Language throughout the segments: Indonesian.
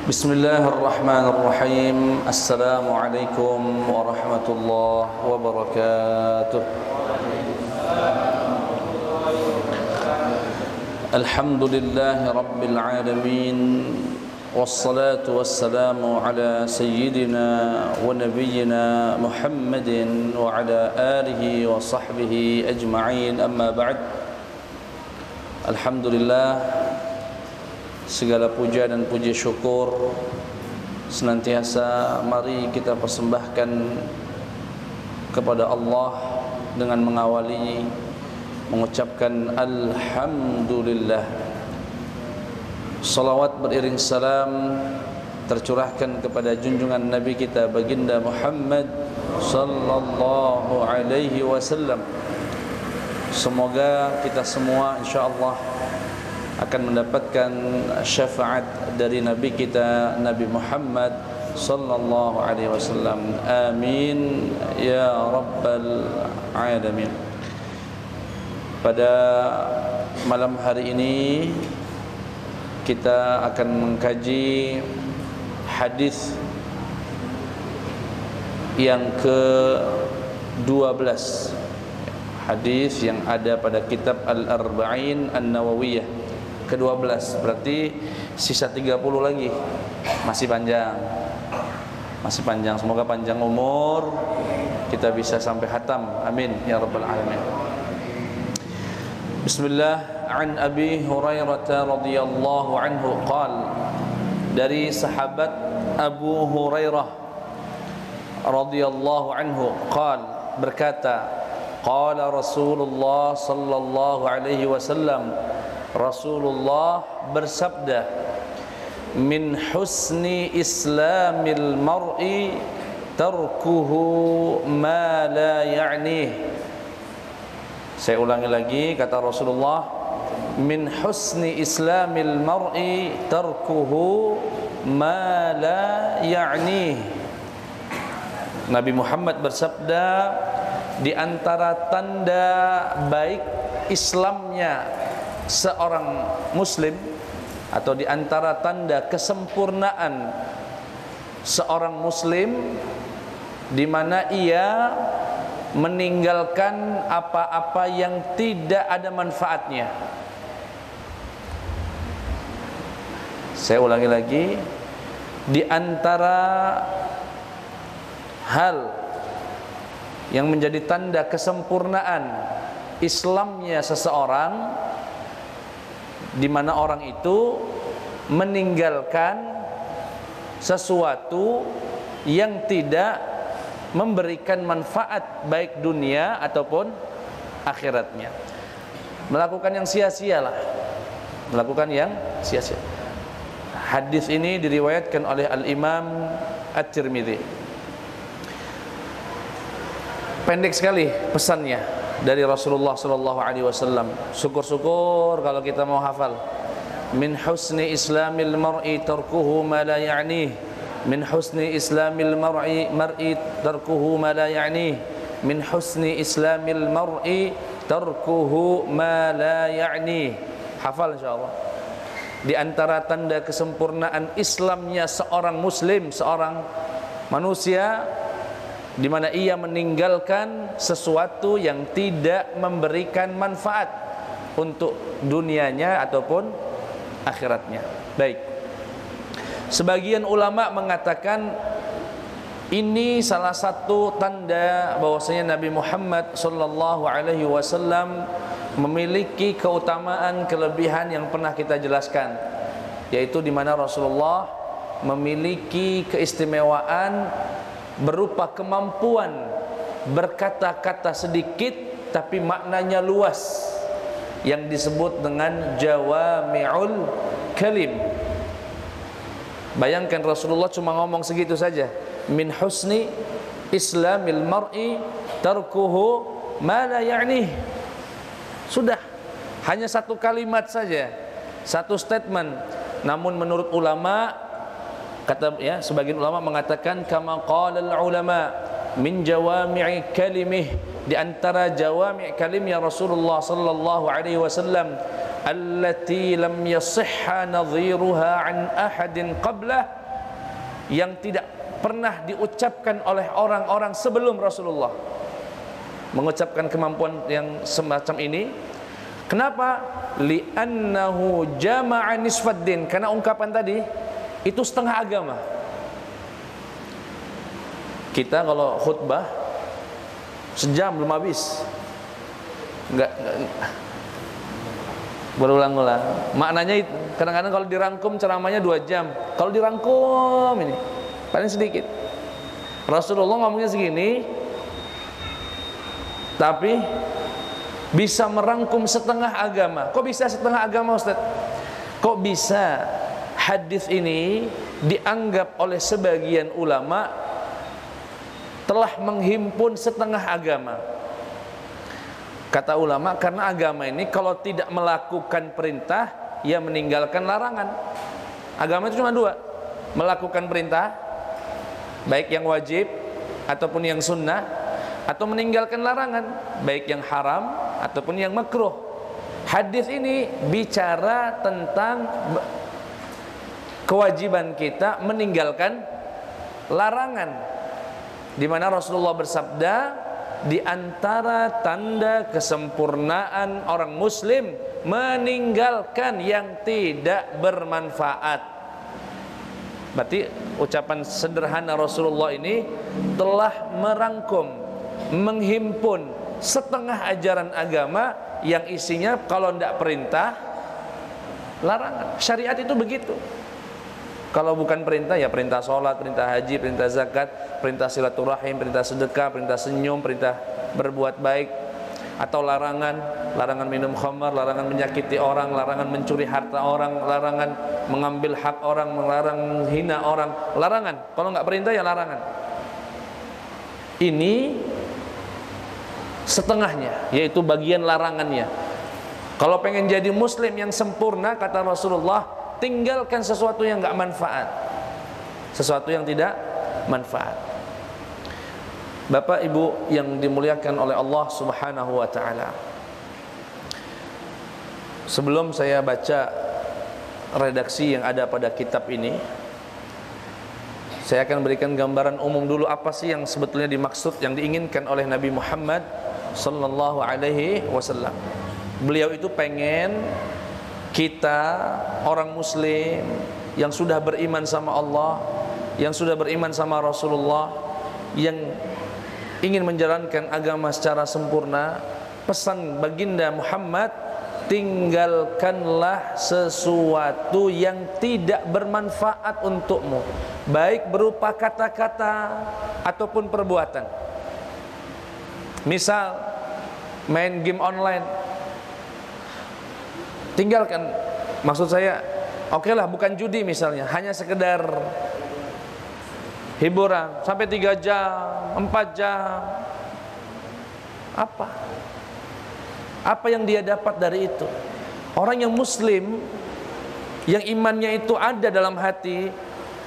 بسم الله الرحمن الرحيم السلام عليكم ورحمة الله وبركاته الحمد لله رب العالمين والصلاة والسلام على سيدنا ونبينا محمد وعلى آله وصحبه أجمعين أما بعد الحمد لله. Segala puja dan puji syukur senantiasa mari kita persembahkan kepada Allah dengan mengawali mengucapkan Alhamdulillah. Salawat beriring salam tercurahkan kepada junjungan Nabi kita baginda Muhammad sallallahu alaihi wasallam. Semoga kita semua insyaallah akan mendapatkan syafaat dari Nabi kita Nabi Muhammad sallallahu alaihi wasallam. Amin ya rabbal alamin. Pada malam hari ini kita akan mengkaji hadis yang ke-12, hadis yang ada pada kitab Al-Arba'in An-Nawawiyah ke-12, berarti sisa 30 lagi. Masih panjang. Semoga panjang umur, kita bisa sampai khatam. Amin ya rabbal alamin. Bismillah. An Abi Hurairah radhiyallahu anhu qala, dari sahabat Abu Hurairah radhiyallahu anhu qala, berkata, qala Rasulullah sallallahu alaihi wasallam, Rasulullah bersabda, min husni islamil mar'i tarkuhu ma la ya'nih. Saya ulangi lagi kata Rasulullah, min husni islamil mar'i tarkuhu ma la ya'nih. Nabi Muhammad bersabda, di antara tanda baik Islamnya seorang muslim, atau di antara tanda kesempurnaan seorang muslim, di mana ia meninggalkan apa-apa yang tidak ada manfaatnya. Saya ulangi lagi, di antara hal yang menjadi tanda kesempurnaan Islamnya seseorang, di mana orang itu meninggalkan sesuatu yang tidak memberikan manfaat baik dunia ataupun akhiratnya. Melakukan yang sia-sialah. Hadis ini diriwayatkan oleh Al-Imam At-Tirmidzi. Pendek sekali pesannya dari Rasulullah sallallahu alaihi wasallam. Syukur-syukur kalau kita mau hafal. Min husni islamil mar'i tarkuhu ma la ya'nih. Min husni islamil mar'i tarkuhu ma la ya'nih. Min husni islamil mar'i tarkuhu ma la ya'nih. Hafal insyaallah. Di antara tanda kesempurnaan Islamnya seorang muslim, seorang manusia, di mana ia meninggalkan sesuatu yang tidak memberikan manfaat untuk dunianya ataupun akhiratnya. Baik. Sebagian ulama mengatakan ini salah satu tanda bahwasanya Nabi Muhammad sallallahu alaihi wasallam memiliki keutamaan kelebihan yang pernah kita jelaskan, yaitu di mana Rasulullah memiliki keistimewaan berupa kemampuan berkata-kata sedikit tapi maknanya luas, yang disebut dengan jawami'ul kalim. Bayangkan Rasulullah cuma ngomong segitu saja, min husni islamil mar'i tarkuhu ma la ya'nih. Sudah, hanya satu kalimat saja, satu statement. Namun menurut ulama, sebagian ulama mengatakan kama qala al-ulama min jawami'i kalimih, di antara jawami' kalimnya Rasulullah sallallahu alaihi wasallam allati lam yasihha nadhiruha an ahadin qablah, yang tidak pernah diucapkan oleh orang-orang sebelum Rasulullah, mengucapkan kemampuan yang semacam ini. Kenapa? Li'annahu jama'a nisfaddin, karena ungkapan tadi itu setengah agama. Kita kalau khutbah sejam belum habis, enggak berulang-ulang. Maknanya itu. Kadang-kadang kalau dirangkum ceramahnya 2 jam. Kalau dirangkum ini paling sedikit. Rasulullah ngomongnya segini, tapi bisa merangkum setengah agama. Kok bisa setengah agama, Ustaz? Kok bisa hadis ini dianggap oleh sebagian ulama telah menghimpun setengah agama? Kata ulama, karena agama ini kalau tidak melakukan perintah, ya meninggalkan larangan. Agama itu cuma 2, melakukan perintah, baik yang wajib ataupun yang sunnah, atau meninggalkan larangan, baik yang haram ataupun yang makruh. Hadis ini bicara tentang kewajiban kita meninggalkan larangan, di mana Rasulullah bersabda, di antara tanda kesempurnaan orang muslim meninggalkan yang tidak bermanfaat. Berarti ucapan sederhana Rasulullah ini telah merangkum, menghimpun setengah ajaran agama yang isinya kalau tidak perintah, larangan. Syariat itu begitu. Kalau bukan perintah, ya perintah sholat, perintah haji, perintah zakat, perintah silaturahim, perintah sedekah, perintah senyum, perintah berbuat baik. Atau larangan, larangan minum khamar, larangan menyakiti orang, larangan mencuri harta orang, larangan mengambil hak orang, melarang menghina orang, larangan. Kalau nggak perintah, ya larangan. Ini setengahnya, yaitu bagian larangannya. Kalau pengen jadi muslim yang sempurna, kata Rasulullah, tinggalkan sesuatu yang nggak manfaat, sesuatu yang tidak manfaat. Bapak Ibu yang dimuliakan oleh Allah Subhanahu wa taala, sebelum saya baca redaksi yang ada pada kitab ini, saya akan berikan gambaran umum dulu apa sih yang sebetulnya dimaksud, yang diinginkan oleh Nabi Muhammad sallallahu alaihi wasallam. Beliau itu pengen kita orang muslim yang sudah beriman sama Allah, yang sudah beriman sama Rasulullah, yang ingin menjalankan agama secara sempurna, pesan baginda Muhammad, tinggalkanlah sesuatu yang tidak bermanfaat untukmu, baik berupa kata-kata ataupun perbuatan. Misal main game online, tinggalkan. Maksud saya, oke lah, bukan judi misalnya, hanya sekedar hiburan sampai 3 jam, 4 jam. Apa yang dia dapat dari itu? Orang yang muslim, yang imannya itu ada dalam hati,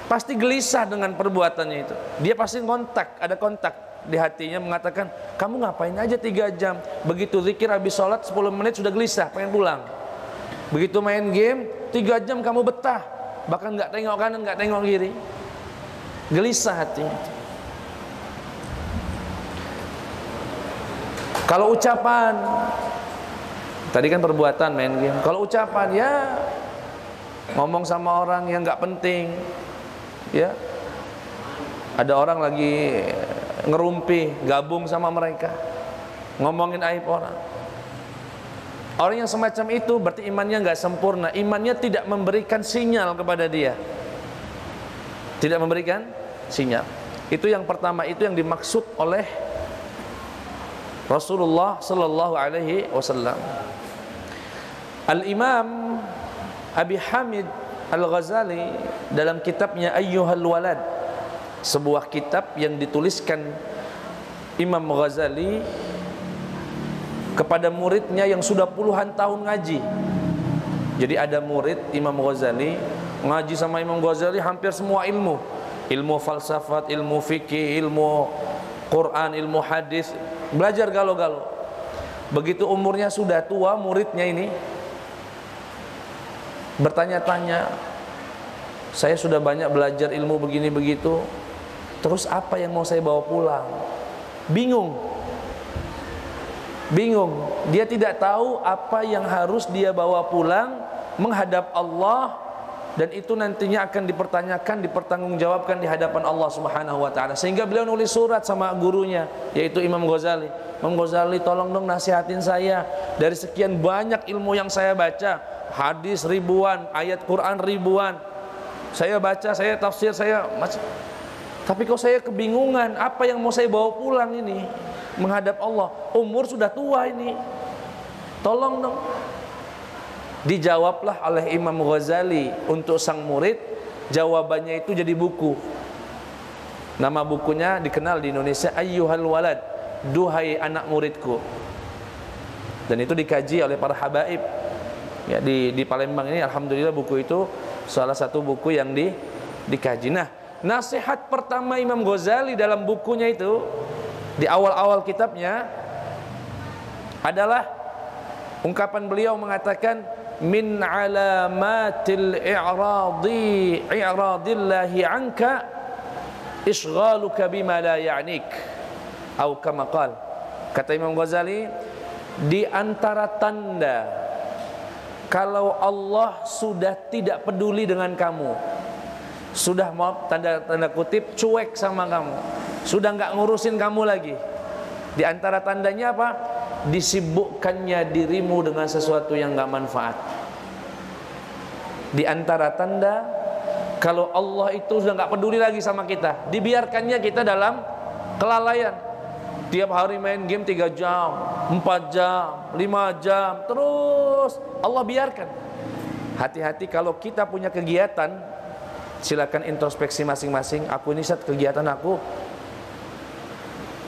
pasti gelisah dengan perbuatannya itu. Dia pasti ada kontak di hatinya mengatakan, kamu ngapain aja 3 jam? Begitu zikir habis sholat 10 menit sudah gelisah, pengen pulang. Begitu main game 3 jam kamu betah, bahkan nggak tengok kanan, nggak tengok kiri, gelisah hatinya. Kalau ucapan, tadi kan perbuatan main game. Kalau ucapan, ya ngomong sama orang yang nggak penting, ya ada orang lagi ngerumpi, gabung sama mereka, ngomongin aib orang. Orang yang semacam itu berarti imannya nggak sempurna, imannya tidak memberikan sinyal kepada dia, tidak memberikan sinyal. Itu yang pertama, itu yang dimaksud oleh Rasulullah Sallallahu Alaihi Wasallam. Al-Imam Abi Hamid Al-Ghazali dalam kitabnya Ayyuhal Walad, sebuah kitab yang dituliskan Imam Ghazali kepada muridnya yang sudah puluhan tahun ngaji. Jadi ada murid Imam Ghazali ngaji sama Imam Ghazali hampir semua ilmu, ilmu falsafat, ilmu fikih, ilmu Quran, ilmu hadis, belajar galau-galau. Begitu umurnya sudah tua muridnya ini, bertanya-tanya, saya sudah banyak belajar ilmu begini begitu, terus apa yang mau saya bawa pulang? Bingung. Dia tidak tahu apa yang harus dia bawa pulang menghadap Allah, dan itu nantinya akan dipertanyakan, dipertanggungjawabkan di hadapan Allah Subhanahu wa taala. Sehingga beliau nulis surat sama gurunya, yaitu Imam Ghazali. Imam Ghazali, tolong dong nasihatin saya, dari sekian banyak ilmu yang saya baca, hadis ribuan, ayat Quran ribuan, saya baca, saya tafsir, saya macam, tapi kok saya kebingungan apa yang mau saya bawa pulang ini menghadap Allah. Umur sudah tua ini, tolong dong. Dijawablah oleh Imam Ghazali untuk sang murid. Jawabannya itu jadi buku. Nama bukunya dikenal di Indonesia, Ayyuhal Walad, duhai anak muridku. Dan itu dikaji oleh para habaib ya, di Palembang ini. Alhamdulillah buku itu salah satu buku yang dikaji. Nah, nasihat pertama Imam Ghazali dalam bukunya itu, di awal-awal kitabnya, adalah ungkapan beliau mengatakan, min alamatil i'radillahi anka isghaluka bima la ya'nik, atau kama qala. Kata Imam Ghazali, di antara tanda kalau Allah sudah tidak peduli dengan kamu, sudah, maaf tanda kutip, cuek sama kamu, sudah nggak ngurusin kamu lagi, di antara tandanya apa? Disibukkannya dirimu dengan sesuatu yang nggak manfaat. Di antara tanda kalau Allah itu sudah nggak peduli lagi sama kita, dibiarkannya kita dalam kelalaian, tiap hari main game 3 jam, 4 jam, 5 jam, terus Allah biarkan. Hati-hati kalau kita punya kegiatan, silakan introspeksi masing-masing. Aku ini saat kegiatan aku,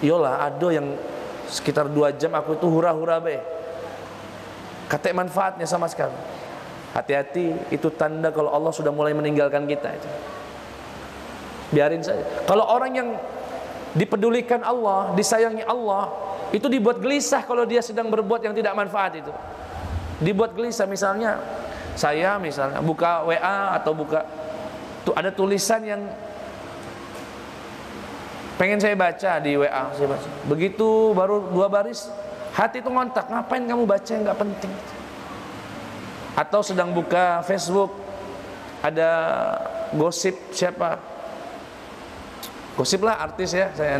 yolah ada yang sekitar 2 jam aku itu hura-hura be, kata manfaatnya sama sekali. Hati-hati, itu tanda kalau Allah sudah mulai meninggalkan kita itu. Biarin saja. Kalau orang yang dipedulikan Allah, disayangi Allah, itu dibuat gelisah kalau dia sedang berbuat yang tidak manfaat itu. Dibuat gelisah. Misalnya saya buka WA atau buka tuh ada tulisan yang pengen saya baca di WA, saya baca. Begitu baru 2 baris, hati itu ngontak, ngapain kamu baca yang nggak penting. Atau sedang buka Facebook, ada gosip siapa, gosip lah artis ya, saya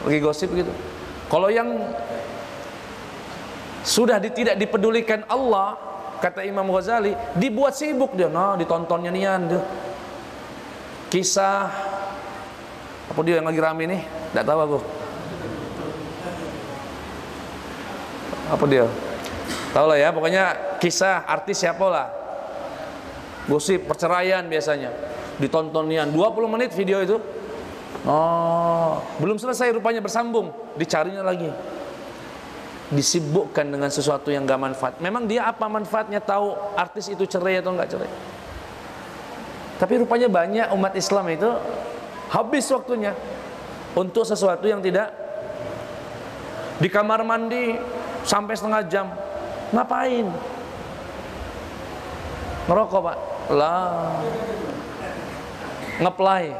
lagi gosip gitu. Kalau yang sudah tidak dipedulikan Allah, kata Imam Ghazali, dibuat sibuk dia, nah ditontonnya nian dia. Kisah apa dia yang lagi rame nih? Tidak tahu aku. Apa dia? Tahu lah ya, pokoknya kisah artis siapa lah. Gosip perceraian biasanya. Ditonton nian 20 menit video itu. Oh, belum selesai rupanya bersambung, dicarinya lagi. Disibukkan dengan sesuatu yang gak manfaat. Memang dia apa manfaatnya tahu artis itu cerai atau enggak cerai? Tapi rupanya banyak umat Islam itu habis waktunya untuk sesuatu yang tidak. Di kamar mandi sampai setengah jam. Ngapain? Ngerokok pak? Lah. Ngeplay.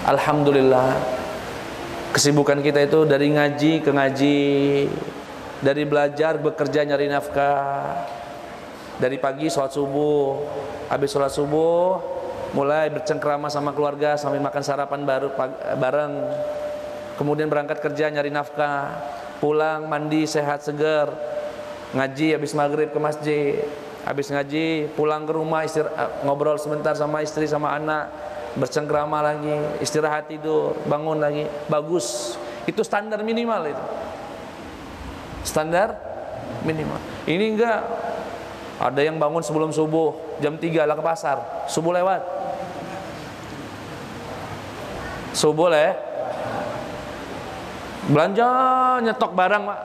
Alhamdulillah, kesibukan kita itu dari ngaji ke ngaji, dari belajar bekerja nyari nafkah, dari pagi sholat subuh, habis sholat subuh mulai bercengkrama sama keluarga sambil makan sarapan bareng, kemudian berangkat kerja nyari nafkah, pulang mandi sehat segar, ngaji habis maghrib ke masjid, habis ngaji pulang ke rumah ngobrol sebentar sama istri sama anak, bercengkrama lagi, istirahat tidur, bangun lagi. Bagus. Itu standar minimal itu. Standar minimal. Ini enggak. Ada yang bangun sebelum subuh, jam 3 lah ke pasar. Subuh lewat. Subuh lah ya. Belanja nyetok barang, Pak.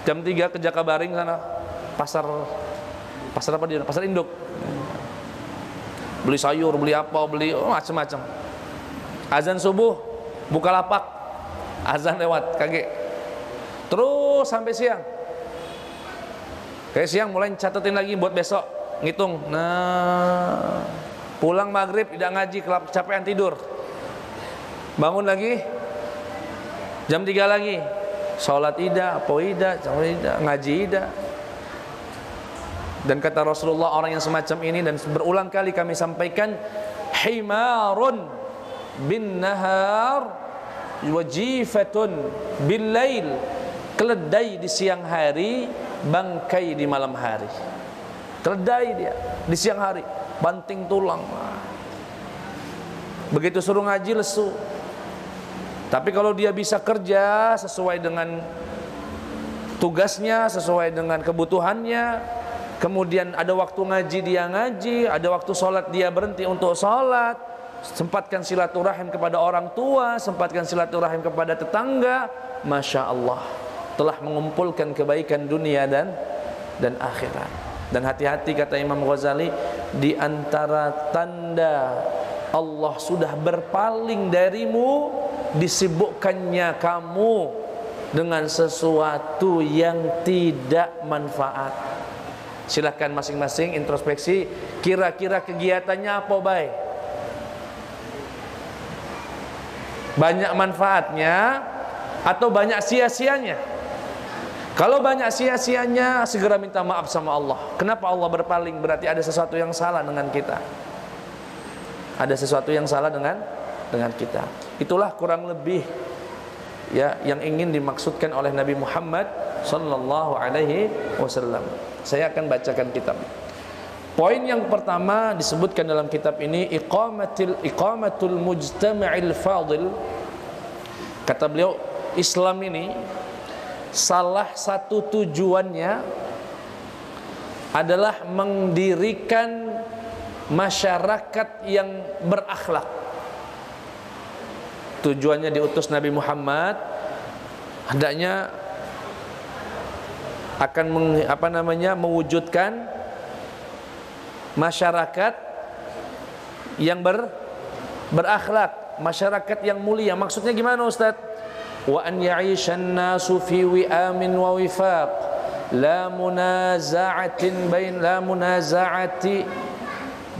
Jam 3 ke Jakabaring sana. Pasar apa dia? Pasar induk. Beli sayur, beli apa, beli macam-macam. Azan subuh, buka lapak, azan lewat, kaget. Terus sampai siang. Kayak siang mulai catetin lagi buat besok, ngitung. Nah, pulang maghrib tidak ngaji, kecapean tidur. Bangun lagi jam 3 lagi, sholat ida, ngaji ida. Dan kata Rasulullah, orang yang semacam ini, dan berulang kali kami sampaikan, himarun bin nahar wajifatun bil lail, keledai di siang hari, bangkai di malam hari. Keledai dia di siang hari, banting tulang. Begitu suruh ngaji lesu. Tapi kalau dia bisa kerja sesuai dengan tugasnya, sesuai dengan kebutuhannya, kemudian ada waktu ngaji dia ngaji, ada waktu sholat dia berhenti untuk sholat, sempatkan silaturahim kepada orang tua, sempatkan silaturahim kepada tetangga, Masya Allah, telah mengumpulkan kebaikan dunia dan akhirat. Dan hati-hati, kata Imam Ghazali, di antara tanda Allah sudah berpaling darimu, disibukkannya kamu dengan sesuatu yang tidak manfaat. Silahkan masing-masing introspeksi, kira-kira kegiatannya apa baik? Banyak manfaatnya atau banyak sia-sianya? Kalau banyak sia-sianya, segera minta maaf sama Allah. Kenapa Allah berpaling? Berarti ada sesuatu yang salah dengan kita. Ada sesuatu yang salah dengan kita. Itulah kurang lebih ya yang ingin dimaksudkan oleh Nabi Muhammad sallallahu alaihi wasallam. Saya akan bacakan kitab. Poin yang pertama disebutkan dalam kitab ini, iqamatul mujtama'il fadil. Kata beliau, Islam ini salah satu tujuannya adalah mendirikan masyarakat yang berakhlak. Tujuannya diutus Nabi Muhammad hendaknya akan mewujudkan masyarakat yang berakhlak, masyarakat yang mulia. Maksudnya gimana, Ustaz? Wa an ya'ishan nasu fi wi'amin wa wifaq, la munaza'ati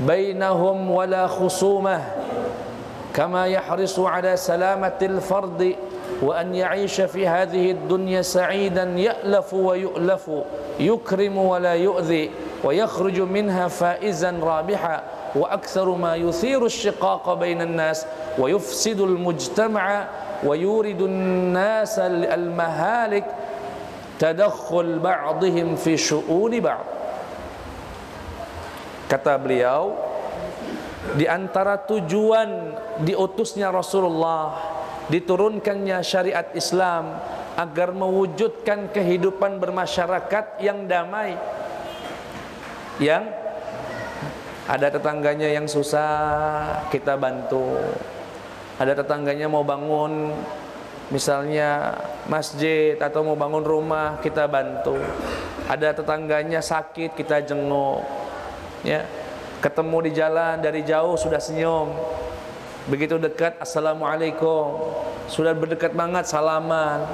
bainahum wala khusumah, kama yahrisu ala salamatil fardi, wa an ya'isha fi hadhihi ad-dunya sa'idan ya'lafu wa yu'lafu, yukrimu wa la yu'dhi, wa yakhruju minha faizan rabiha, wa aktharu ma yuthiru ash-shiqaqa bainan nas wa yufsidu al-mujtama'a wa yuridu an-nas al-mahalik tadakhul ba'dihim fi syu'uni ba'd. Kata beliau, di antara tujuan diutusnya Rasulullah, diturunkannya syariat Islam, agar mewujudkan kehidupan bermasyarakat yang damai, yang ada tetangganya yang susah kita bantu, ada tetangganya mau bangun misalnya masjid atau mau bangun rumah, kita bantu, ada tetangganya sakit, kita jenguk, ya. Ketemu di jalan dari jauh sudah senyum, begitu dekat assalamualaikum, sudah berdekat banget salaman,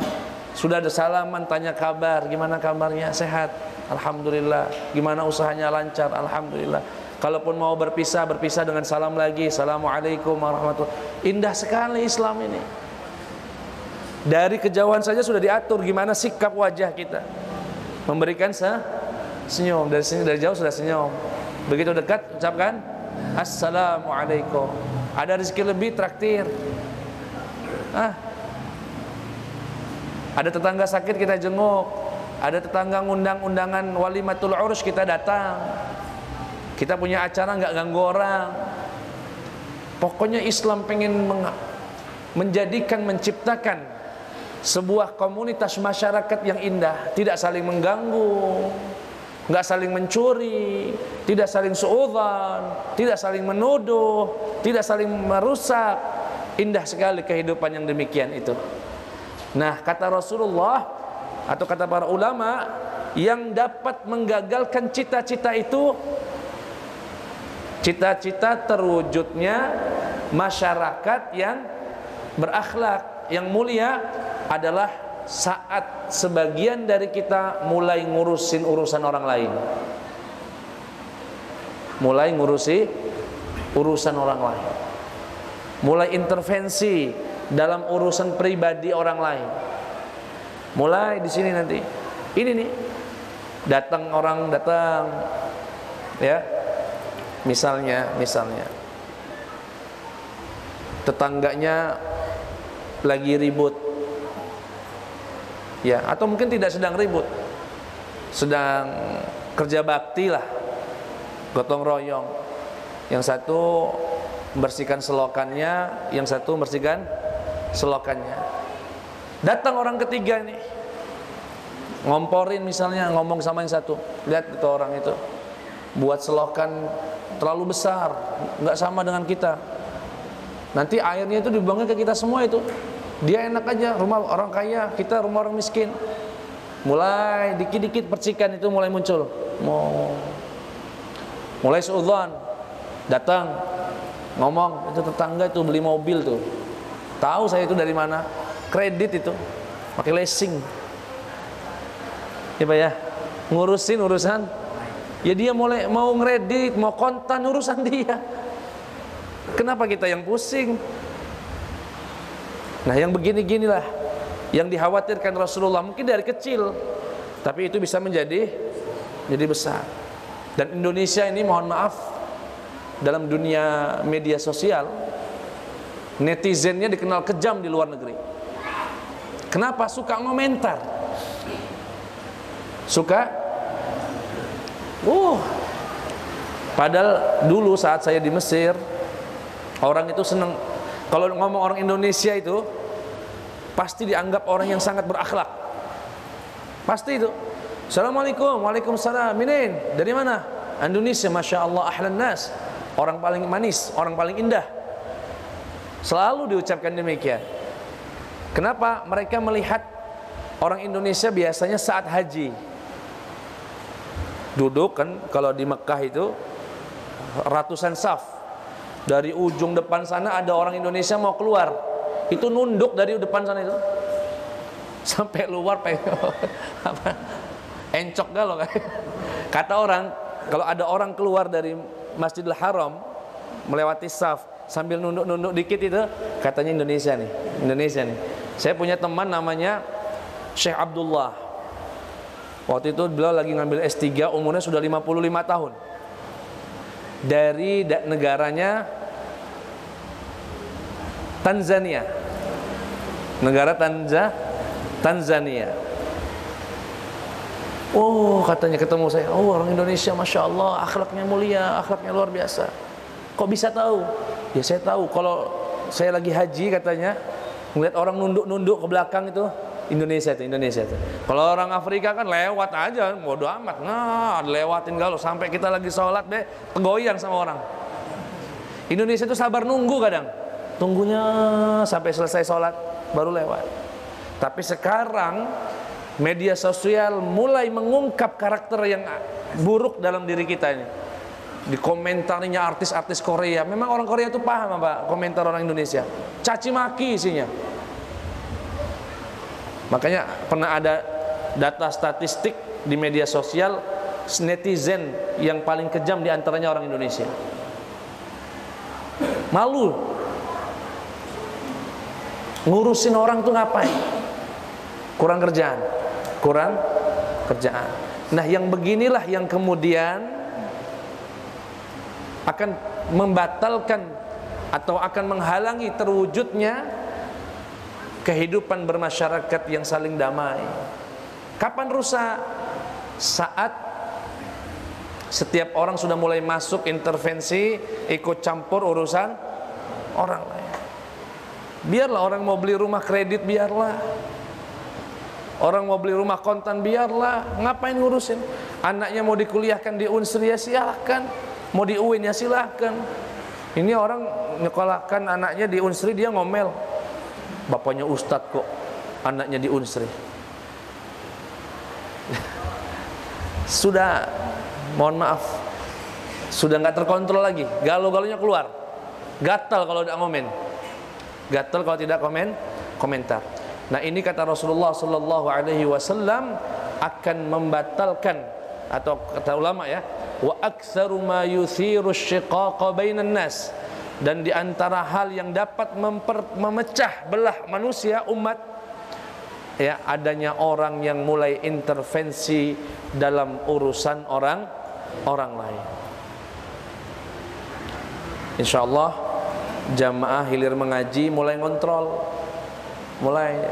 sudah ada salaman tanya kabar, gimana kabarnya, sehat, alhamdulillah, gimana usahanya, lancar, alhamdulillah. Kalaupun mau berpisah dengan salam lagi, assalamualaikum warahmatullahi. Indah sekali Islam ini. Dari kejauhan saja sudah diatur gimana sikap wajah kita, memberikan senyum, dari jauh sudah senyum, begitu dekat ucapkan assalamualaikum. Ada rezeki lebih, traktir. Ada tetangga sakit, kita jenguk. Ada tetangga ngundang undangan walimatul urus, kita datang. Kita punya acara, nggak ganggu orang. Pokoknya Islam pengen menciptakan sebuah komunitas masyarakat yang indah, tidak saling mengganggu, nggak saling mencuri, tidak saling suudzon, tidak saling menuduh, tidak saling merusak. Indah sekali kehidupan yang demikian itu. Nah, kata Rasulullah atau kata para ulama, yang dapat menggagalkan cita-cita itu, cita-cita terwujudnya masyarakat yang berakhlak, yang mulia, adalah saat sebagian dari kita mulai ngurusin urusan orang lain. Mulai ngurusi urusan orang lain. Mulai intervensi dalam urusan pribadi orang lain. Mulai di sini nanti. Ini nih, datang ya. Misalnya tetangganya lagi ribut. Ya, atau mungkin tidak sedang ribut. Sedang kerja bakti lah. Gotong royong. Yang satu membersihkan selokannya, yang satu membersihkan selokannya. Datang orang ketiga nih, ngomporin misalnya, ngomong sama yang satu. Lihat itu orang itu buat selokan terlalu besar, nggak sama dengan kita. Nanti airnya itu dibuangnya ke kita semua itu. Dia enak aja, rumah orang kaya, kita rumah orang miskin. Mulai dikit-dikit percikan itu mulai muncul. Mulai suudzon, datang ngomong, itu tetangga itu beli mobil tuh. Tahu saya itu dari mana? Kredit itu, pakai leasing. Ya Pak ya, ngurusin urusan. Ya dia mulai mau ngredit, mau kontan urusan dia. Kenapa kita yang pusing? Nah yang begini-ginilah yang dikhawatirkan Rasulullah, mungkin dari kecil, tapi itu bisa menjadi besar. Dan Indonesia ini mohon maaf, dalam dunia media sosial, netizennya dikenal kejam di luar negeri. Kenapa? Suka komentar. Padahal dulu saat saya di Mesir, orang itu senang kalau ngomong orang Indonesia itu pasti dianggap orang yang sangat berakhlak. Pasti itu. Assalamualaikum, waalaikumsalam. Minin, dari mana? Indonesia, masya Allah, ahlan nas. Orang paling manis, orang paling indah. Selalu diucapkan demikian. Kenapa? Mereka melihat orang Indonesia biasanya saat haji. Duduk kan, kalau di Mekah itu ratusan saf. Dari ujung depan sana ada orang Indonesia mau keluar, itu nunduk dari depan sana itu sampai luar apa, encok galau kan. Kata orang, kalau ada orang keluar dari Masjidil Haram melewati saf sambil nunduk-nunduk dikit itu, katanya Indonesia nih. Saya punya teman namanya Syekh Abdullah. Waktu itu beliau lagi ngambil S3, umurnya sudah 55 tahun. Dari negaranya Tanzania. Negara Tanzania. Oh, katanya ketemu saya, oh orang Indonesia masya Allah, akhlaknya mulia, akhlaknya luar biasa. Kok bisa tahu? Ya saya tahu, kalau saya lagi haji katanya, ngeliat orang nunduk-nunduk ke belakang itu, Indonesia itu. Kalau orang Afrika kan lewat aja, bodo amat. Nah, lewatin galau sampai kita lagi sholat deh, kegoyang sama orang. Indonesia itu sabar nunggu kadang. Tunggunya sampai selesai sholat baru lewat. Tapi sekarang media sosial mulai mengungkap karakter yang buruk dalam diri kita ini. Di komentarinya artis-artis Korea. Memang orang Korea itu paham apa komentar orang Indonesia. Caci maki isinya. Makanya pernah ada data statistik di media sosial, netizen yang paling kejam diantaranya orang Indonesia. Malu ngurusin orang tuh ngapain? Kurang kerjaan. Nah yang beginilah yang kemudian akan membatalkan atau akan menghalangi terwujudnya kehidupan bermasyarakat yang saling damai. Kapan rusak? Saat setiap orang sudah mulai masuk intervensi, ikut campur urusan orang lain. Biarlah orang mau beli rumah kredit, biarlah. Orang mau beli rumah kontan, biarlah. Ngapain ngurusin? Anaknya mau dikuliahkan di Unsri, ya silahkan. Mau di UIN, ya silahkan. Ini orang nyekolahkan anaknya di Unsri, dia ngomel. Bapaknya ustadz kok anaknya di Unsri. Sudah, mohon maaf, sudah nggak terkontrol lagi. Galau-galaunya keluar. Gatal kalau tidak komen. Gatal kalau tidak komentar. Nah, ini kata Rasulullah sallallahu alaihi wasallam akan membatalkan, atau kata ulama ya, wa aktsaru ma yuthiru asyiqaqa bainan nas, dan di antara hal yang dapat memecah belah manusia umat ya, adanya orang yang mulai intervensi dalam urusan orang lain. Insyaallah jamaah hilir mengaji mulai ngontrol, mulai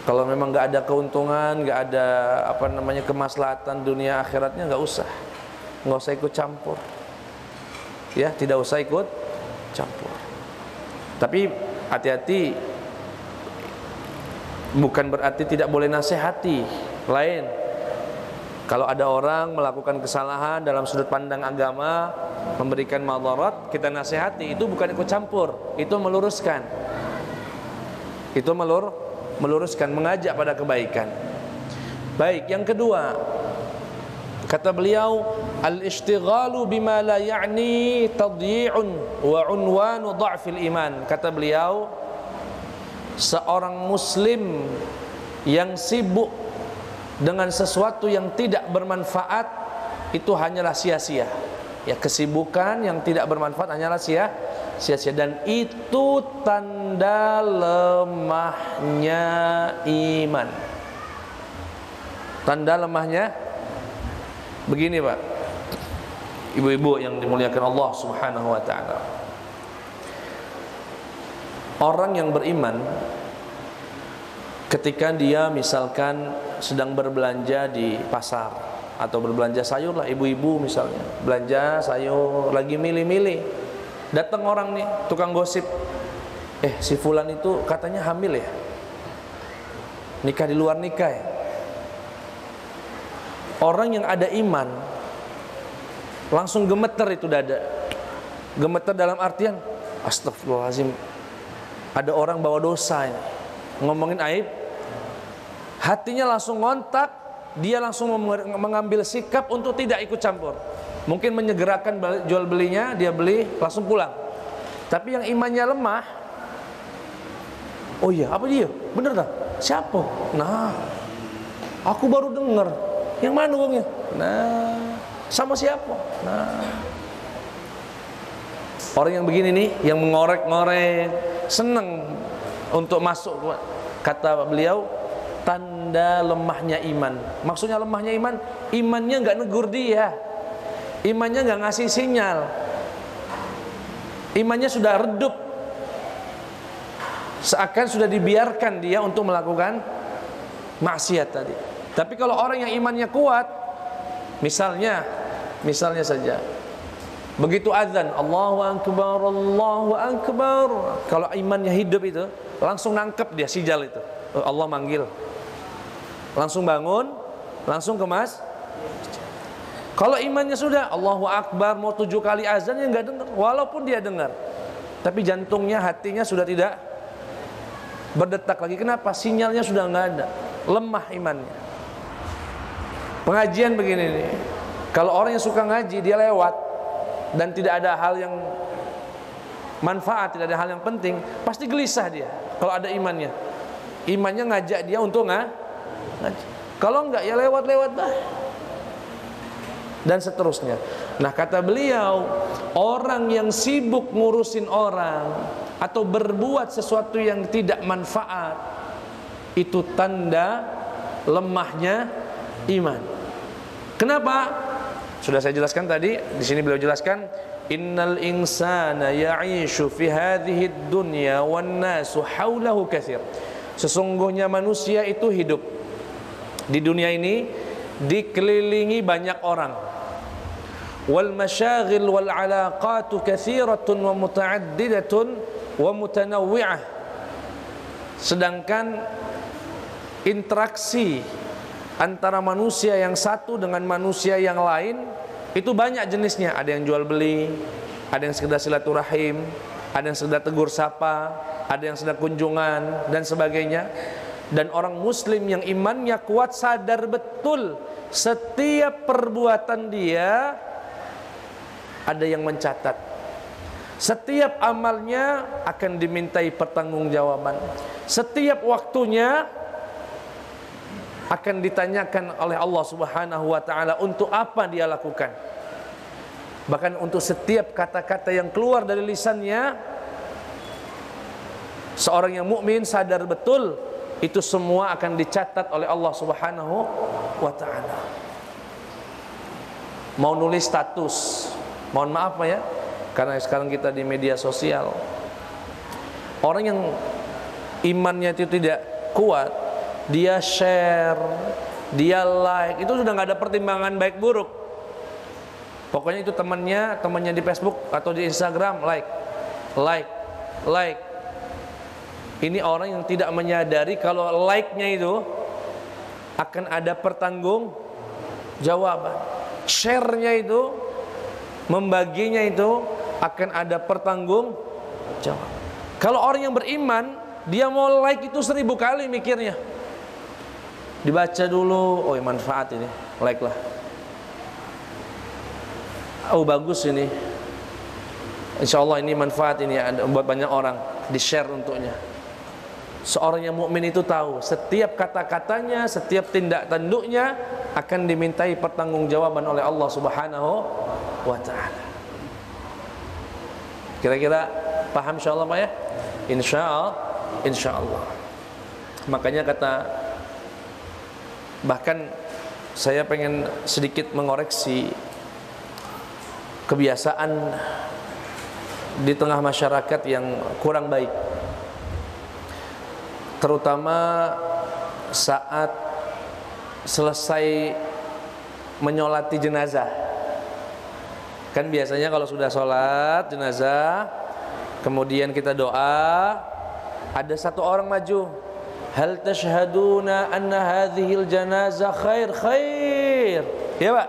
kalau memang nggak ada keuntungan, nggak ada kemaslahatan dunia akhiratnya, nggak usah ikut campur ya, tidak usah ikut campur. Tapi hati-hati, bukan berarti tidak boleh nasihati lain. Kalau ada orang melakukan kesalahan dalam sudut pandang agama, memberikan madarat, kita nasihati, itu bukan ikut campur, itu meluruskan. Itu meluruskan, mengajak pada kebaikan. Baik, yang kedua, kata beliau, al-ishtighalu bima la ya'ni tadyi'un wa unwanu dha'fil iman. Kata beliau, seorang muslim yang sibuk dengan sesuatu yang tidak bermanfaat itu hanyalah sia-sia. Ya, kesibukan yang tidak bermanfaat hanyalah sia-sia, dan itu tanda lemahnya iman. Tanda lemahnya begini, Pak. Ibu-ibu yang dimuliakan Allah Subhanahu wa taala. Orang yang beriman ketika dia misalkan sedang berbelanja di pasar atau berbelanja sayur lah, ibu-ibu misalnya belanja sayur lagi milih-milih, datang orang nih tukang gosip, si fulan itu katanya hamil ya, nikah di luar nikah ya. Orang yang ada iman langsung gemeter itu dada, gemeter dalam artian astagfirullahaladzim, ada orang bawa dosa ini, ngomongin aib. Hatinya langsung ngontak, dia langsung mengambil sikap untuk tidak ikut campur. Mungkin menyegerakan jual belinya, dia beli langsung pulang. Tapi yang imannya lemah, oh iya, apa dia? Bener tak? Siapa? Nah, aku baru dengar. Yang mana uangnya? Nah, sama siapa? Nah, orang yang begini nih, yang mengorek-ngorek, senang untuk masuk, kata beliau, tanda lemahnya iman. Maksudnya lemahnya iman, imannya nggak negur dia, imannya nggak ngasih sinyal, imannya sudah redup, seakan sudah dibiarkan dia untuk melakukan maksiat tadi. Tapi kalau orang yang imannya kuat, misalnya saja, begitu azan Allahu Akbar, Allahu Akbar, kalau imannya hidup itu langsung nangkep dia sijal itu, Allah manggil, langsung bangun, langsung kemas. Kalau imannya sudah Allahu Akbar mau 7 kali azan, ya nggak dengar, walaupun dia dengar, tapi jantungnya, hatinya sudah tidak berdetak lagi. Kenapa? Sinyalnya sudah nggak ada, lemah imannya. Pengajian begini nih, kalau orang yang suka ngaji, dia lewat dan tidak ada hal yang manfaat, tidak ada hal yang penting, pasti gelisah dia. Kalau ada imannya ngajak dia untuk ngaji. Kalau enggak, ya lewat-lewat dah, dan seterusnya. Nah, kata beliau, orang yang sibuk ngurusin orang atau berbuat sesuatu yang tidak manfaat, itu tanda lemahnya iman. Kenapa? Sudah saya jelaskan tadi. Di sini beliau jelaskan, innal insana ya'ishu fi hadhihi dunya wan nasu haulahu katsir. Sesungguhnya manusia itu hidup di dunia ini dikelilingi banyak orang. Wal masyaghil wal alaqatu katsiratun wa mutaaddidatun wa mutanawwi'ah. Sedangkan interaksi antara manusia yang satu dengan manusia yang lain itu banyak jenisnya. Ada yang jual beli, ada yang sekedar silaturahim, ada yang sekedar tegur sapa, ada yang sekedar kunjungan dan sebagainya. Dan orang muslim yang imannya kuat sadar betul setiap perbuatan dia ada yang mencatat. Setiap amalnya akan dimintai pertanggungjawaban. Setiap waktunya akan ditanyakan oleh Allah Subhanahu wa taala untuk apa dia lakukan. Bahkan untuk setiap kata-kata yang keluar dari lisannya, seorang yang mukmin sadar betul itu semua akan dicatat oleh Allah Subhanahu wa taala. Mau nulis status, mohon maaf ya, karena sekarang kita di media sosial. Orang yang imannya itu tidak kuat, dia share, dia like, itu sudah nggak ada pertimbangan baik buruk. Pokoknya itu temannya di Facebook atau di Instagram, like. Ini orang yang tidak menyadari kalau like-nya itu akan ada pertanggungjawaban. Share-nya itu, membaginya itu akan ada pertanggungjawaban. Kalau orang yang beriman, dia mau like itu 1000 kali mikirnya. Dibaca dulu, oh manfaat ini, like lah. Oh bagus ini, insya Allah ini manfaat ini ada buat banyak orang, di share untuknya. Seorang yang mukmin itu tahu setiap kata-katanya, setiap tindak tanduknya akan dimintai pertanggungjawaban oleh Allah Subhanahu wa taala. Kira-kira paham insyaallah Pak ya? Insyaallah. Makanya bahkan saya pengen sedikit mengoreksi kebiasaan di tengah masyarakat yang kurang baik, terutama saat selesai menyolati jenazah. Kan biasanya kalau sudah sholat jenazah, kemudian kita doa, ada satu orang maju, hal tashhaduna anna hadhil janazah khair. Ya Pak,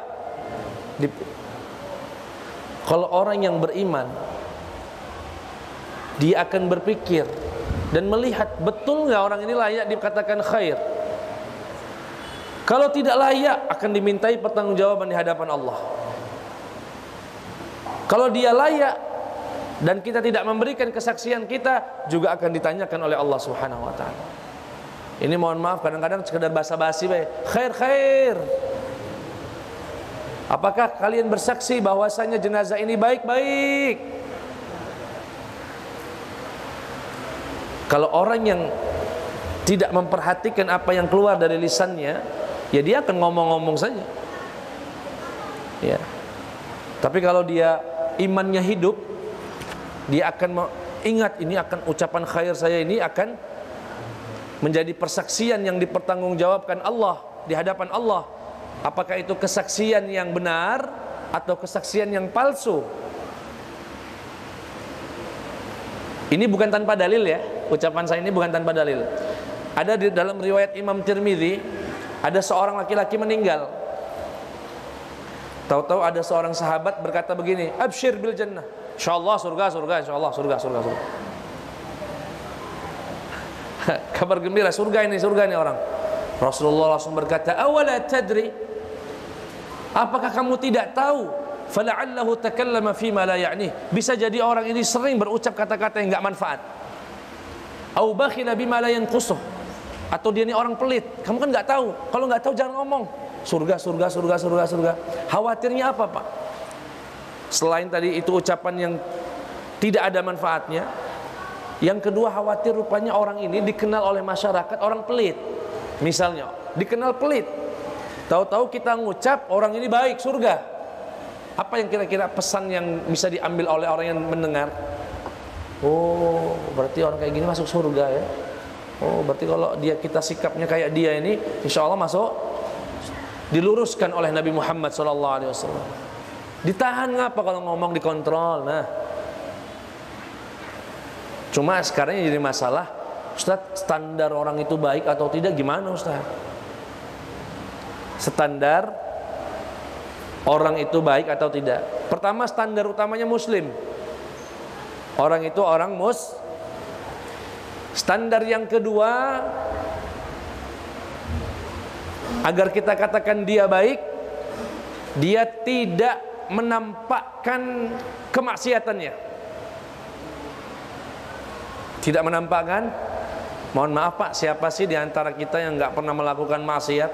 kalau orang yang beriman, dia akan berpikir dan melihat betul nggak orang ini layak dikatakan khair. Kalau tidak layak akan dimintai pertanggungjawaban di hadapan Allah. Kalau dia layak dan kita tidak memberikan kesaksian, kita juga akan ditanyakan oleh Allah Subhanahu wa taala. Ini mohon maaf kadang-kadang sekedar basa-basi, khair. Apakah kalian bersaksi bahwasanya jenazah ini baik-baik? Kalau orang yang tidak memperhatikan apa yang keluar dari lisannya, ya dia akan ngomong-ngomong saja. Ya. Tapi kalau dia imannya hidup, dia akan ingat ini akan ucapan khair saya ini akan menjadi persaksian yang dipertanggungjawabkan Allah di hadapan Allah. Apakah itu kesaksian yang benar atau kesaksian yang palsu? Ini bukan tanpa dalil ya. Ucapan saya ini bukan tanpa dalil. Ada di dalam riwayat Imam Tirmidzi, ada seorang laki-laki meninggal. Tahu-tahu ada seorang sahabat berkata begini, absyir bil jannah, insyaallah surga, insyaallah surga. Kabar gembira, surga ini orang. Rasulullah langsung berkata, awala tadri, apakah kamu tidak tahu? Fala'allahu takallama fima la ya'nih. Bisa jadi orang ini sering berucap kata-kata yang enggak manfaat. Au bakhila bima la yanqusuh. Atau dia ini orang pelit. Kamu kan enggak tahu. Kalau enggak tahu jangan ngomong. Surga. Khawatirnya apa, Pak? Selain tadi itu ucapan yang tidak ada manfaatnya, yang kedua khawatir rupanya orang ini dikenal oleh masyarakat orang pelit. Misalnya, dikenal pelit. Tahu-tahu kita ngucap orang ini baik, surga. Apa yang kira-kira pesan yang bisa diambil oleh orang yang mendengar? Oh, berarti orang kayak gini masuk surga ya. Oh, berarti kalau kita sikapnya kayak dia ini, insya Allah masuk. Diluruskan oleh Nabi Muhammad SAW. Ditahan ngapa kalau ngomong dikontrol? Nah, cuma sekarang yang jadi masalah, Ustaz, standar orang itu baik atau tidak gimana Ustaz? Standar orang itu baik atau tidak? Pertama, standar utamanya muslim. Orang itu orang Standar yang kedua, agar kita katakan dia baik, dia tidak menampakkan kemaksiatannya. Tidak menampakkan? Mohon maaf Pak, siapa sih di antara kita yang nggak pernah melakukan maksiat?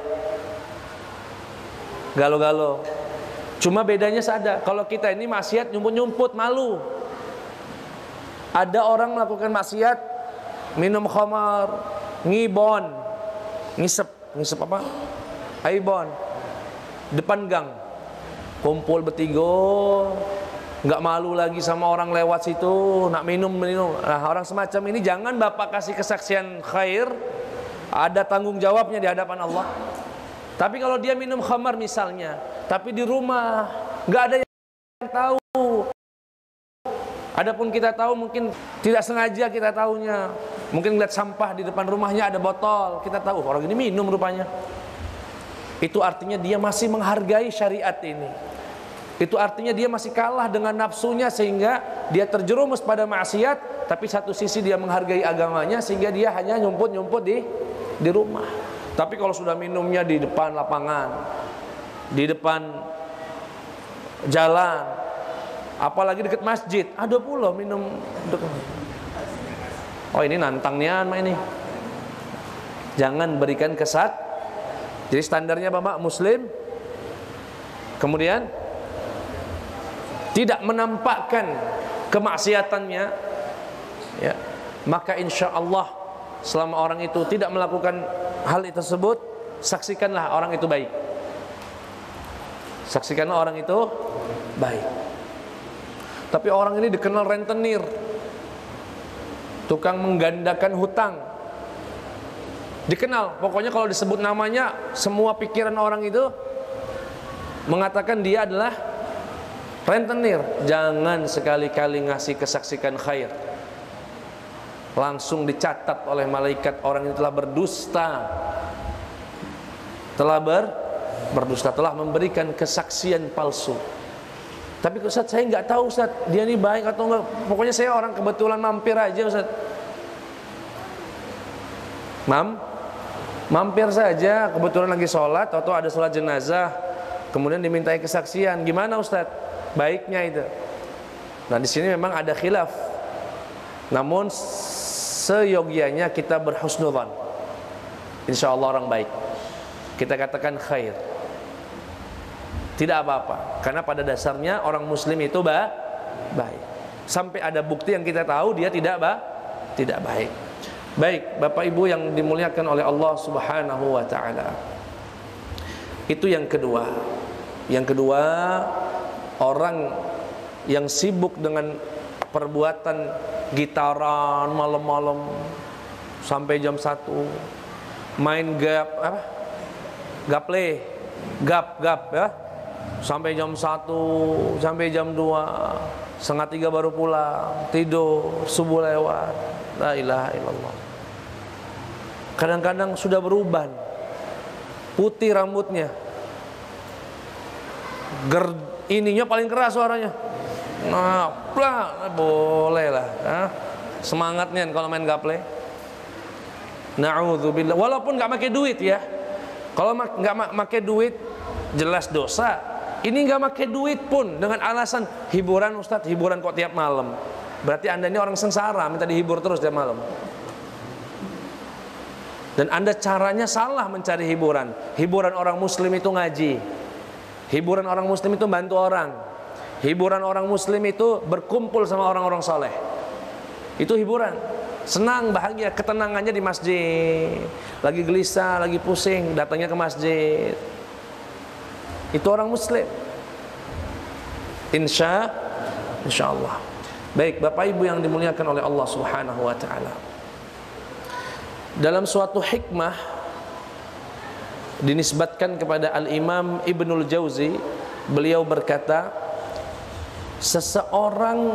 Galo-galo. Cuma bedanya ada, kalau kita ini maksiat nyumput-nyumput, malu. Ada orang melakukan maksiat, minum khamar, ngibon, ngisep apa? Aibon, depan gang, kumpul bertiga, nggak malu lagi sama orang lewat situ, nak minum. Nah, orang semacam ini jangan Bapak kasih kesaksian khair, ada tanggung jawabnya di hadapan Allah. Tapi kalau dia minum khamar misalnya, tapi di rumah nggak ada yang tahu. Adapun kita tahu, mungkin tidak sengaja kita tahunya. Mungkin lihat sampah di depan rumahnya ada botol, kita tahu orang ini minum rupanya. Itu artinya dia masih menghargai syariat ini. Itu artinya dia masih kalah dengan nafsunya sehingga dia terjerumus pada maksiat, tapi satu sisi dia menghargai agamanya sehingga dia hanya nyumput-nyumput di rumah. Tapi kalau sudah minumnya di depan lapangan, di depan jalan, apalagi dekat masjid, ada pula minum dekat. Oh, ini nantangnya ini. Jangan berikan kesat. Jadi standarnya Bapak Muslim, kemudian tidak menampakkan kemaksiatannya, ya, maka insya Allah selama orang itu tidak melakukan hal tersebut, saksikanlah orang itu baik. Saksikanlah orang itu baik. Tapi orang ini dikenal rentenir, tukang menggandakan hutang, dikenal. Pokoknya kalau disebut namanya, semua pikiran orang itu mengatakan dia adalah rentenir. Jangan sekali-kali ngasih kesaksikan khair, langsung dicatat oleh malaikat orang ini telah berdusta, berdusta, telah memberikan kesaksian palsu. Tapi Ustaz, saya nggak tahu Ustaz, dia ini baik atau enggak. Pokoknya saya orang kebetulan mampir aja Ustaz. Mampir saja, kebetulan lagi sholat atau ada sholat jenazah, kemudian dimintai kesaksian. Gimana Ustaz baiknya itu? Nah, di sini memang ada khilaf. Namun seyogianya kita berhusnudzan, insya Allah orang baik, kita katakan khair, tidak apa-apa. Karena pada dasarnya orang muslim itu baik. Sampai ada bukti yang kita tahu dia tidak baik. Baik, Bapak Ibu yang dimuliakan oleh Allah Subhanahu wa taala. Itu yang kedua. Yang kedua, orang yang sibuk dengan perbuatan gitaran malam-malam sampai jam 1, main gaple ya, sampai jam 1, sampai jam 2, setengah 3 baru pulang, tidur, subuh lewat. La ilaha illallah. Kadang-kadang sudah beruban, putih rambutnya, ininya paling keras suaranya. Nah, boleh lah, semangatnya kalau main gaple. Na'udzubillah. Walaupun nggak pakai duit ya. Kalau nggak pakai duit jelas dosa. Ini nggak pakai duit pun dengan alasan hiburan Ustadz, hiburan kok tiap malam. Berarti Anda ini orang sengsara, minta dihibur terus tiap malam. Dan Anda caranya salah mencari hiburan. Hiburan orang muslim itu ngaji. Hiburan orang muslim itu bantu orang. Hiburan orang muslim itu berkumpul sama orang-orang soleh. Itu hiburan. Senang, bahagia, ketenangannya di masjid. Lagi gelisah, lagi pusing, datangnya ke masjid. Itu orang muslim. Insya Allah. Baik, Bapak Ibu yang dimuliakan oleh Allah Subhanahu wa taala. Dalam suatu hikmah dinisbatkan kepada Al-Imam Ibnul Jauzi, beliau berkata, seseorang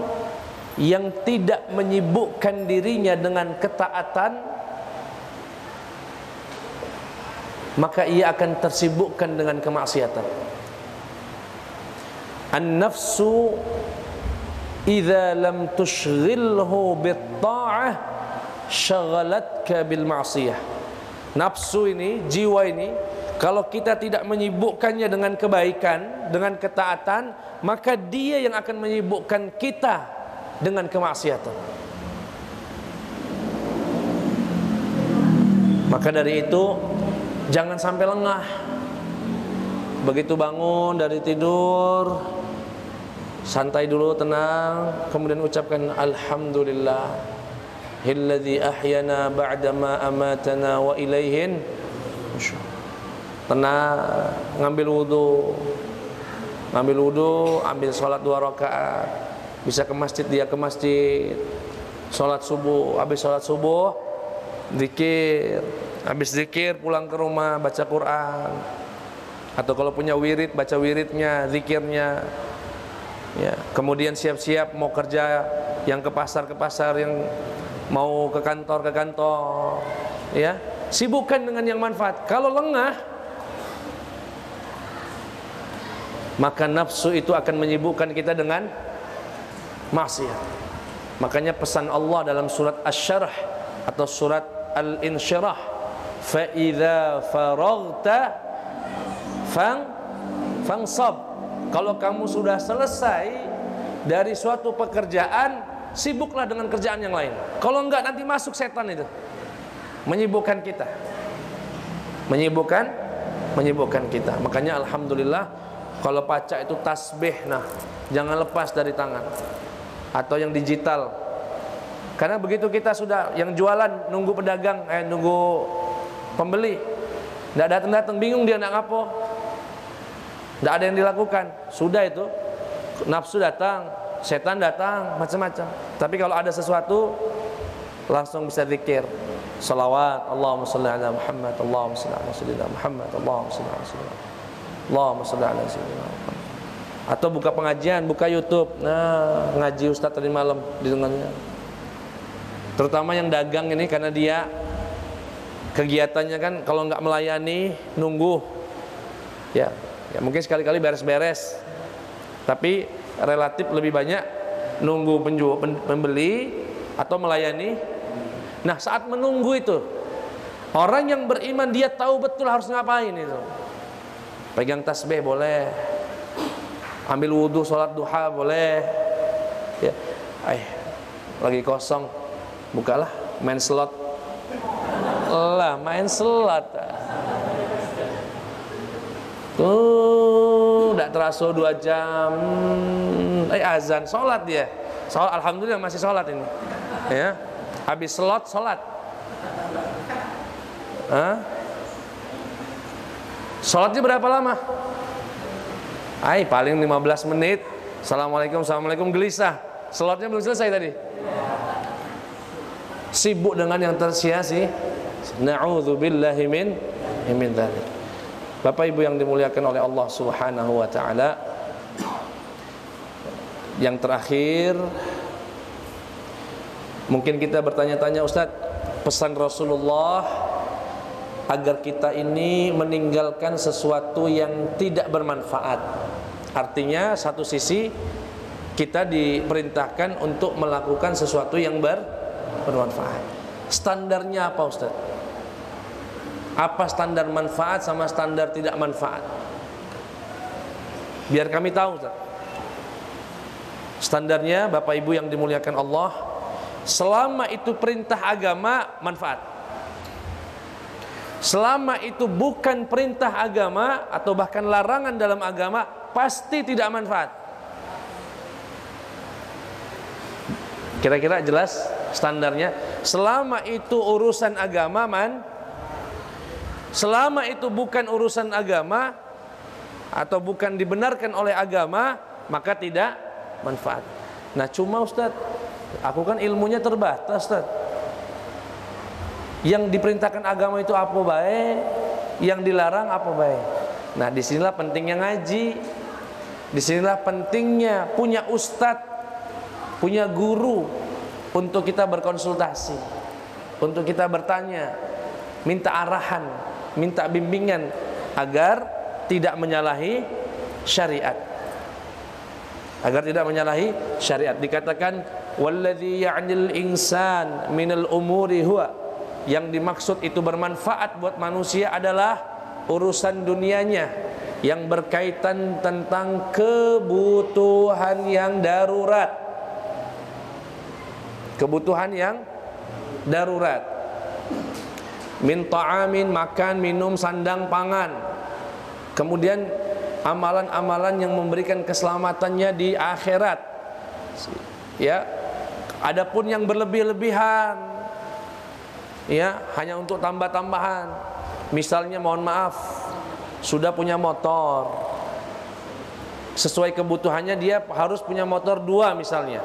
yang tidak menyibukkan dirinya dengan ketaatan, maka ia akan tersibukkan dengan kemaksiatan. An-nafsu idza lam tushghilhu bit-ta'ah syagalatka bil ma'siyah. Nafsu ini, jiwa ini, kalau kita tidak menyibukkannya dengan kebaikan, dengan ketaatan, maka dia yang akan menyibukkan kita dengan kemaksiatan. Maka dari itu jangan sampai lengah. Begitu bangun dari tidur, santai dulu, tenang, kemudian ucapkan alhamdulillah alladzi ahyana ba'dama amatana wa ilaihin. Tenang, ngambil wudu, ambil sholat 2 rakaat. Bisa ke masjid, dia ke masjid. Sholat subuh, habis sholat subuh zikir, habis zikir pulang ke rumah baca Quran. Atau kalau punya wirid, baca wiridnya, zikirnya. Ya, kemudian siap-siap mau kerja, yang ke pasar, yang mau ke kantor, ya. Sibukkan dengan yang manfaat. Kalau lengah, maka nafsu itu akan menyibukkan kita dengan maksiat. Makanya pesan Allah dalam surat Asy-Syarh atau surat Al-Insyirah, fa idza faraghta fansab. Kalau kamu sudah selesai dari suatu pekerjaan, sibuklah dengan kerjaan yang lain. Kalau enggak, nanti masuk setan itu, menyibukkan kita, menyibukkan kita. Makanya alhamdulillah, kalau pacak itu tasbih, nah jangan lepas dari tangan. Atau yang digital. Karena begitu kita sudah, yang jualan nunggu pedagang, nunggu pembeli, nggak datang, bingung dia nak ngapo, nggak ada yang dilakukan. Sudah itu, nafsu datang, setan datang, macam-macam. Tapi kalau ada sesuatu, langsung bisa zikir, salawat, Allahumma sholli ala Muhammad, Allahumma sholli ala sayyidina Muhammad, Allahumma sholli ala sayyidina Muhammad, Allahumma sholli ala sayyidina Muhammad. Atau buka pengajian, buka YouTube, nah ngaji Ustaz tadi malam didengarnya. Terutama yang dagang ini, karena dia kegiatannya kan kalau nggak melayani, nunggu, ya mungkin sekali-kali beres-beres, tapi relatif lebih banyak nunggu pembeli atau melayani. Nah, saat menunggu itu, orang yang beriman dia tahu betul harus ngapain itu. Pegang tasbih boleh, ambil wudhu, sholat duha boleh, ya. Lagi kosong, bukalah main slot lah, main slot tuh, tidak terasa 2 jam, azan, sholat dia, sholat, alhamdulillah masih sholat ini, ya. Habis slot, sholat, sholatnya berapa lama? Paling 15 menit. Assalamualaikum, gelisah. Slotnya belum selesai tadi. Sibuk dengan yang tersia-sia. Na'udzubillahi min dzalik. Bapak Ibu yang dimuliakan oleh Allah Subhanahu wa taala. Yang terakhir, mungkin kita bertanya-tanya, Ustaz, pesan Rasulullah agar kita ini meninggalkan sesuatu yang tidak bermanfaat. Artinya satu sisi kita diperintahkan untuk melakukan sesuatu yang bermanfaat. Standarnya apa, Ustaz? Apa standar manfaat sama standar tidak manfaat? Biar kami tahu, Ustaz. Standarnya, Bapak Ibu yang dimuliakan Allah, selama itu perintah agama, manfaat. Selama itu bukan perintah agama atau bahkan larangan dalam agama, pasti tidak manfaat. Kira-kira jelas standarnya. Selama itu urusan agama, selama itu bukan urusan agama atau bukan dibenarkan oleh agama, maka tidak manfaat. Nah, cuma Ustaz, aku kan ilmunya terbatas, Ustaz. Yang diperintahkan agama itu apa baik, yang dilarang apa baik. Nah, disinilah pentingnya ngaji, disinilah pentingnya punya ustadz, punya guru untuk kita berkonsultasi, untuk kita bertanya, minta arahan, minta bimbingan agar tidak menyalahi syariat. Agar tidak menyalahi syariat. Dikatakan walladzi ya'nil insan minal umuri huwa, yang dimaksud itu bermanfaat buat manusia adalah urusan dunianya yang berkaitan tentang kebutuhan yang darurat. Kebutuhan yang darurat. min ta'amin, makan, minum, sandang, pangan. Kemudian amalan-amalan yang memberikan keselamatannya di akhirat. Ya. Adapun yang berlebih-lebihan, ya, hanya untuk tambah-tambahan. Misalnya mohon maaf, sudah punya motor, sesuai kebutuhannya dia harus punya motor 2 misalnya.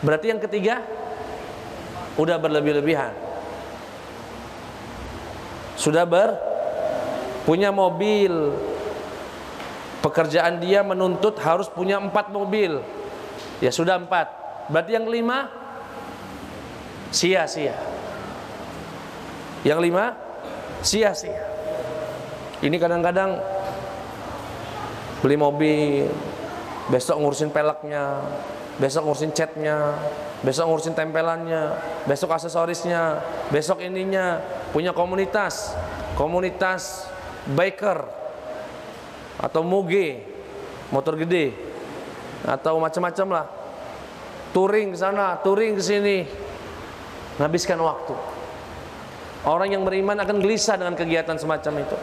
Berarti yang ketiga udah berlebih-lebihan. Sudah punya mobil, pekerjaan dia menuntut harus punya 4 mobil. Ya sudah 4. Berarti yang 5 sia-sia. Yang 5 sia-sia. Ini kadang-kadang beli mobil, besok ngurusin peleknya, besok ngurusin catnya, besok ngurusin tempelannya, besok aksesorisnya, besok ininya, punya komunitas biker atau muge, motor gede atau macam-macam lah, touring ke sana, touring ke sini, menghabiskan waktu. Orang yang beriman akan gelisah dengan kegiatan semacam itu,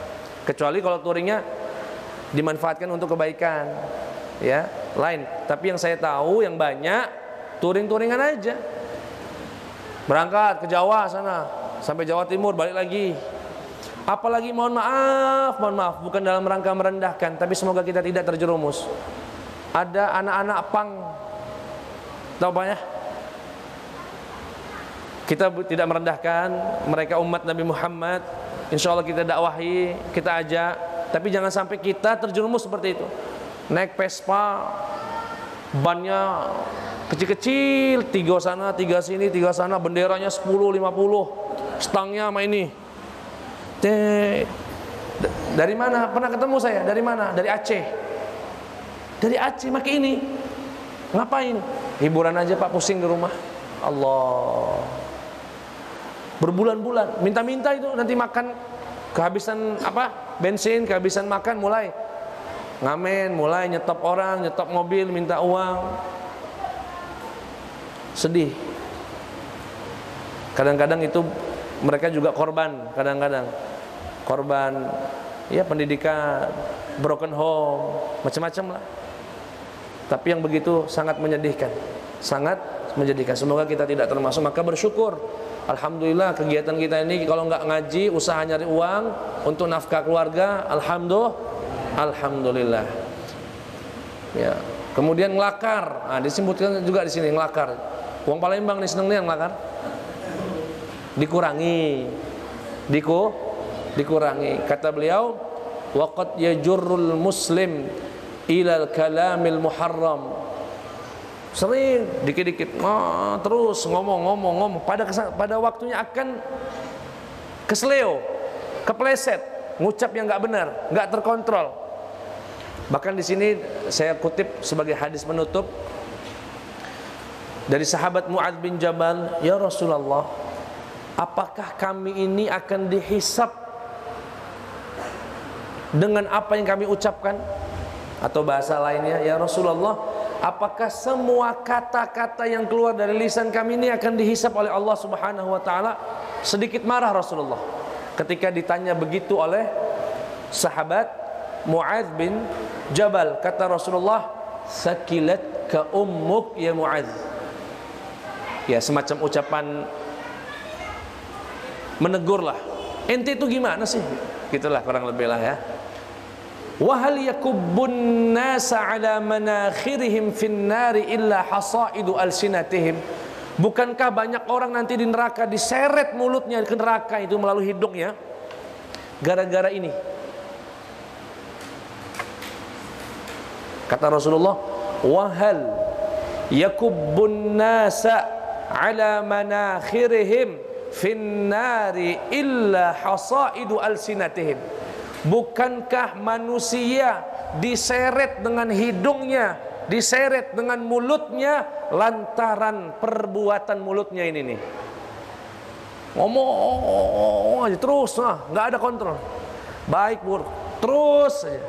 kecuali kalau touringnya dimanfaatkan untuk kebaikan, ya, lain. Tapi yang saya tahu yang banyak touring-touringan aja, berangkat ke Jawa sana, sampai Jawa Timur balik lagi. Apalagi mohon maaf, bukan dalam rangka merendahkan, tapi semoga kita tidak terjerumus. Ada anak-anak pang, tahu apa ya? Kita tidak merendahkan mereka, umat Nabi Muhammad. Insya Allah kita dakwahi, kita ajak, tapi jangan sampai kita terjerumus seperti itu. Naik Vespa, bannya kecil-kecil, 3 sana, 3 sini, 3 sana, benderanya 10, 50, stangnya sama ini. Dari mana? Pernah ketemu saya, dari mana? Dari Aceh. Dari Aceh pakai ini. Ngapain? Hiburan aja Pak, pusing di rumah. Allah. Berbulan-bulan minta-minta itu, nanti makan kehabisan bensin, kehabisan makan, mulai ngamen, mulai nyetop orang, nyetop mobil, minta uang. Sedih. Kadang-kadang itu mereka juga korban, kadang-kadang korban ya pendidikan, broken home, macam-macam lah. Tapi yang begitu sangat menyedihkan, sangat menyedihkan. Semoga kita tidak termasuk. Maka bersyukur, alhamdulillah kegiatan kita ini, kalau nggak ngaji, usaha nyari uang untuk nafkah keluarga, alhamdulillah. Ya. Kemudian ngelakar, disebutkan juga di sini ngelakar. Uang Palembang nih, seneng nih yang ngelakar. Dikurangi. Kata beliau, waqad yajurrul muslim ilal kalamil muharram. Sering dikit-dikit terus ngomong. Pada waktunya akan kesleo, kepleset, ngucap yang nggak benar, nggak terkontrol. Bahkan di sini saya kutip sebagai hadis penutup dari sahabat Mu'adz bin Jabal, ya Rasulullah, apakah kami ini akan dihisab dengan apa yang kami ucapkan? Atau bahasa lainnya, ya Rasulullah, apakah semua kata-kata yang keluar dari lisan kami ini akan dihisab oleh Allah Subhanahu wa taala? Sedikit marah Rasulullah ketika ditanya begitu oleh sahabat Mu'adz bin Jabal. Kata Rasulullah, sakilat ka ummuk ya Mu'adz. Ya, semacam ucapan menegur lah. Ente itu gimana sih? Gitulah kurang lebih lah ya. Wa hal yakubbun nasa ala manakhirihim fin nari illa hasaidu alsinatihim. Bukankah banyak orang nanti di neraka diseret mulutnya ke neraka itu melalui hidungnya gara-gara ini? Kata Rasulullah, wa hal yakubbun nasa ala manakhirihim fin nari illa hasaidu alsinatihim. Bukankah manusia diseret dengan hidungnya, diseret dengan mulutnya lantaran perbuatan mulutnya ini nih. Ngomong aja terus, nggak ada kontrol, baik buruk, terus aja.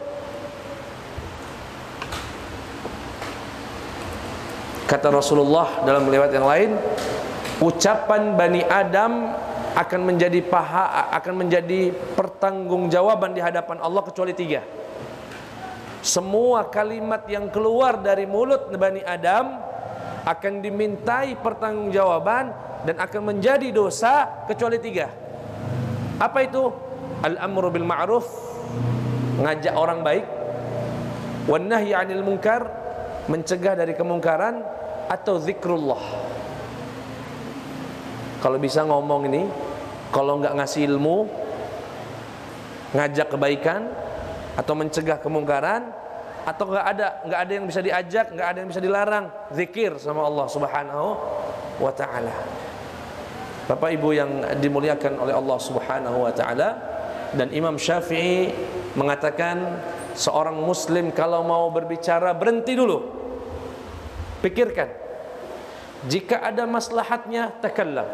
Kata Rasulullah dalam riwayat yang lain, ucapan Bani Adam akan menjadi pertanggungjawaban di hadapan Allah kecuali 3. Semua kalimat yang keluar dari mulut Bani Adam akan dimintai pertanggungjawaban dan akan menjadi dosa kecuali 3. Apa itu? Al-amru bil ma'ruf, ngajak orang baik, wan nahyi 'anil munkar, mencegah dari kemungkaran, atau zikrullah. Kalau bisa ngomong ini, kalau nggak ngasih ilmu, ngajak kebaikan atau mencegah kemungkaran, atau nggak ada yang bisa diajak, nggak ada yang bisa dilarang, zikir sama Allah Subhanahu wa taala. Bapak Ibu yang dimuliakan oleh Allah Subhanahu wa taala, dan Imam Syafi'i mengatakan seorang muslim kalau mau berbicara berhenti dulu. Pikirkan. Jika ada maslahatnya, takallam.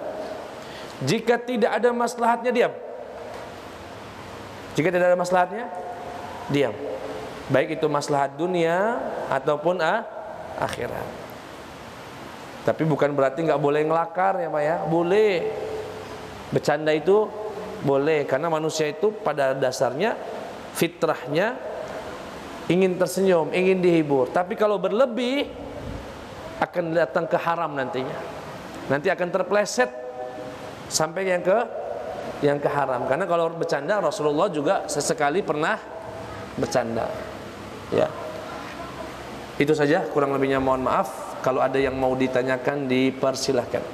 Jika tidak ada maslahatnya, diam. Jika tidak ada maslahatnya, diam. Baik itu maslahat dunia ataupun akhirat. Tapi bukan berarti nggak boleh ngelakar ya Pak ya. Boleh. Bercanda itu boleh, karena manusia itu pada dasarnya fitrahnya ingin tersenyum, ingin dihibur. Tapi kalau berlebih akan datang ke haram nantinya. Nanti akan terpleset sampai yang ke haram. Karena kalau bercanda, Rasulullah juga sesekali pernah bercanda. Ya. Itu saja, kurang lebihnya mohon maaf. Kalau ada yang mau ditanyakan, dipersilahkan.